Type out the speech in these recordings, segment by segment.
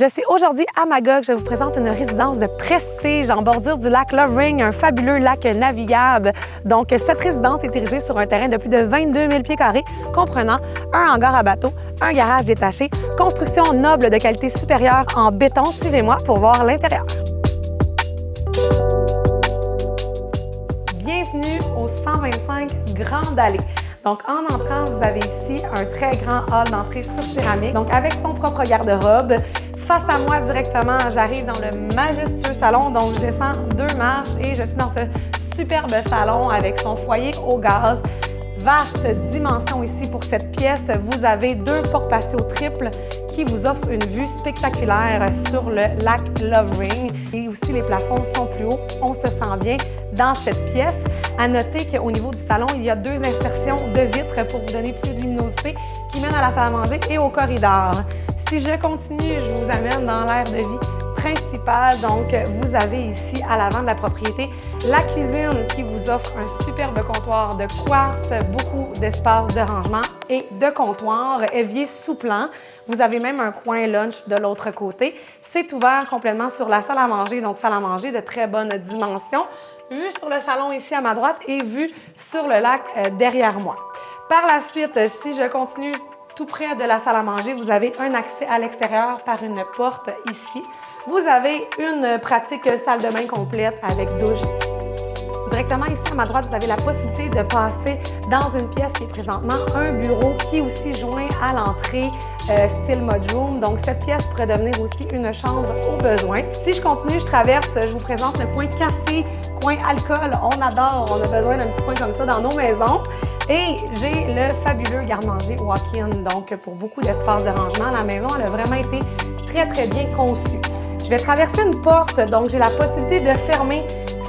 Je suis aujourd'hui à Magog. Je vous présente une résidence de prestige en bordure du lac Lovering, un fabuleux lac navigable. Donc, cette résidence est érigée sur un terrain de plus de 22 000 pieds carrés, comprenant un hangar à bateau, un garage détaché, construction noble de qualité supérieure en béton. Suivez-moi pour voir l'intérieur. Bienvenue au 125 Grande Allée. Donc, en entrant, vous avez ici un très grand hall d'entrée sur céramique, donc avec son propre garde-robe. Face à moi directement, j'arrive dans le majestueux salon, donc je descends 2 marches et je suis dans ce superbe salon avec son foyer au gaz. Vaste dimension ici pour cette pièce. Vous avez 2 portes patio triples qui vous offrent une vue spectaculaire sur le lac Lovering. Et aussi, les plafonds sont plus hauts. On se sent bien dans cette pièce. À noter qu'au niveau du salon, il y a 2 insertions de vitres pour vous donner plus de luminosité qui mènent à la salle à manger et au corridor. Si je continue, je vous amène dans l'aire de vie principale. Donc, vous avez ici, à l'avant de la propriété, la cuisine qui vous offre un superbe comptoir de quartz, beaucoup d'espace de rangement et de comptoir, évier sous plan. Vous avez même un coin lunch de l'autre côté. C'est ouvert complètement sur la salle à manger, donc salle à manger de très bonne dimension. Vue sur le salon ici à ma droite et vue sur le lac derrière moi. Par la suite, si je continue tout près de la salle à manger, vous avez un accès à l'extérieur par une porte ici. Vous avez une pratique salle de bain complète avec douche. Directement ici à ma droite, vous avez la possibilité de passer dans une pièce qui est présentement un bureau qui est aussi joint à l'entrée style mudroom. Donc, cette pièce pourrait devenir aussi une chambre au besoin. Si je continue, je traverse, je vous présente le coin café, coin alcool. On adore, on a besoin d'un petit coin comme ça dans nos maisons. Et j'ai le fabuleux garde-manger walk-in. Donc, pour beaucoup d'espace de rangement, la maison elle a vraiment été très bien conçue. Je vais traverser une porte, donc j'ai la possibilité de fermer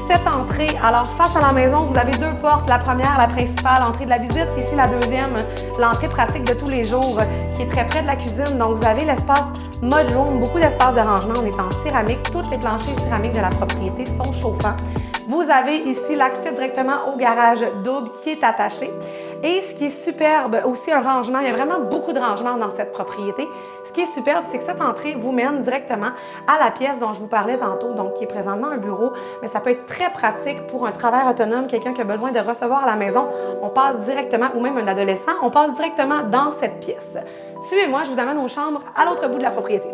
cette entrée. Alors, face à la maison, vous avez 2 portes. La première, la principale, entrée de la visite. Ici, la deuxième, l'entrée pratique de tous les jours, qui est très près de la cuisine. Donc, vous avez l'espace mudroom, beaucoup d'espace de rangement. On est en céramique. Toutes les planchers céramiques de la propriété sont chauffants. Vous avez ici l'accès directement au garage double qui est attaché. Et ce qui est superbe, aussi un rangement, il y a vraiment beaucoup de rangements dans cette propriété. Ce qui est superbe, c'est que cette entrée vous mène directement à la pièce dont je vous parlais tantôt, donc qui est présentement un bureau, mais ça peut être très pratique pour un travailleur autonome, quelqu'un qui a besoin de recevoir à la maison. On passe directement, ou même un adolescent, on passe directement dans cette pièce. Suivez-moi, je vous amène aux chambres à l'autre bout de la propriété.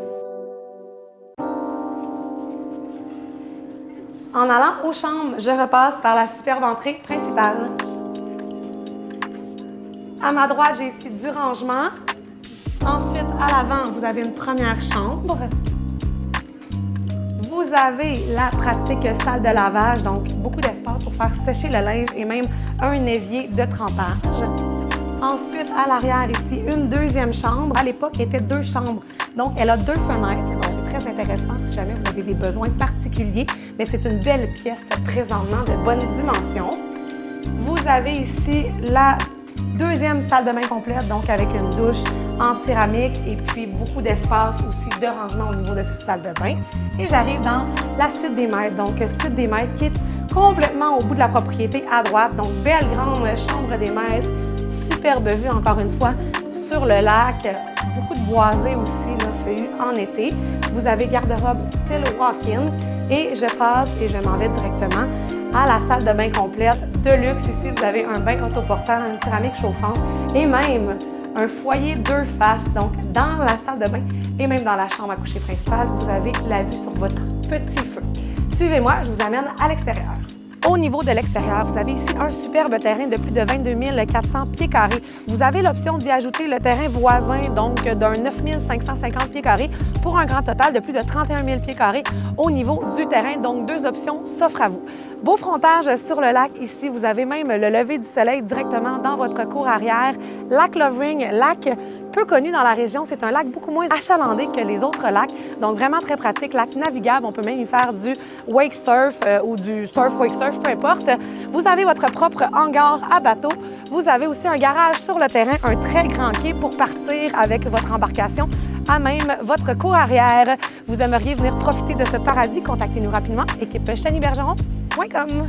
En allant aux chambres, je repasse par la superbe entrée principale. À ma droite, j'ai ici du rangement. Ensuite, à l'avant, vous avez une première chambre. Vous avez la pratique salle de lavage, donc beaucoup d'espace pour faire sécher le linge et même un évier de trempage. Ensuite, à l'arrière, ici, une deuxième chambre. À l'époque, il y était 2 chambres. Donc, elle a 2 fenêtres. Donc, c'est très intéressant si jamais vous avez des besoins particuliers. Mais c'est une belle pièce présentement de bonne dimension. Vous avez ici la deuxième salle de bain complète, donc avec une douche en céramique et puis beaucoup d'espace aussi de rangement au niveau de cette salle de bain. Et j'arrive dans la suite des maîtres, donc suite des maîtres qui est complètement au bout de la propriété à droite. Donc, belle grande chambre des maîtres, superbe vue encore une fois sur le lac, beaucoup de boisés aussi, là, feuillus en été. Vous avez garde-robe style walk-in et je passe et je m'en vais directement à la salle de bain complète de luxe. Ici, vous avez un bain autoportant, une céramique chauffante et même un foyer 2 faces. Donc, dans la salle de bain et même dans la chambre à coucher principale, vous avez la vue sur votre petit feu. Suivez-moi, je vous amène à l'extérieur. Au niveau de l'extérieur, vous avez ici un superbe terrain de plus de 22 400 pieds carrés. Vous avez l'option d'y ajouter le terrain voisin, donc d'un 9 550 pieds carrés, pour un grand total de plus de 31 000 pieds carrés au niveau du terrain. Donc, 2 options s'offrent à vous. Beau frontage sur le lac. Ici, vous avez même le lever du soleil directement dans votre cour arrière. Lac Lovering, lac peu connu dans la région. C'est un lac beaucoup moins achalandé que les autres lacs. Donc, vraiment très pratique. Lac navigable. On peut même y faire du wake surf ou du surf wake surf, peu importe. Vous avez votre propre hangar à bateau. Vous avez aussi un garage sur le terrain, un très grand quai pour partir avec votre embarcation à même votre cour arrière. Vous aimeriez venir profiter de ce paradis? Contactez-nous rapidement. Équipe chenibergeron.com.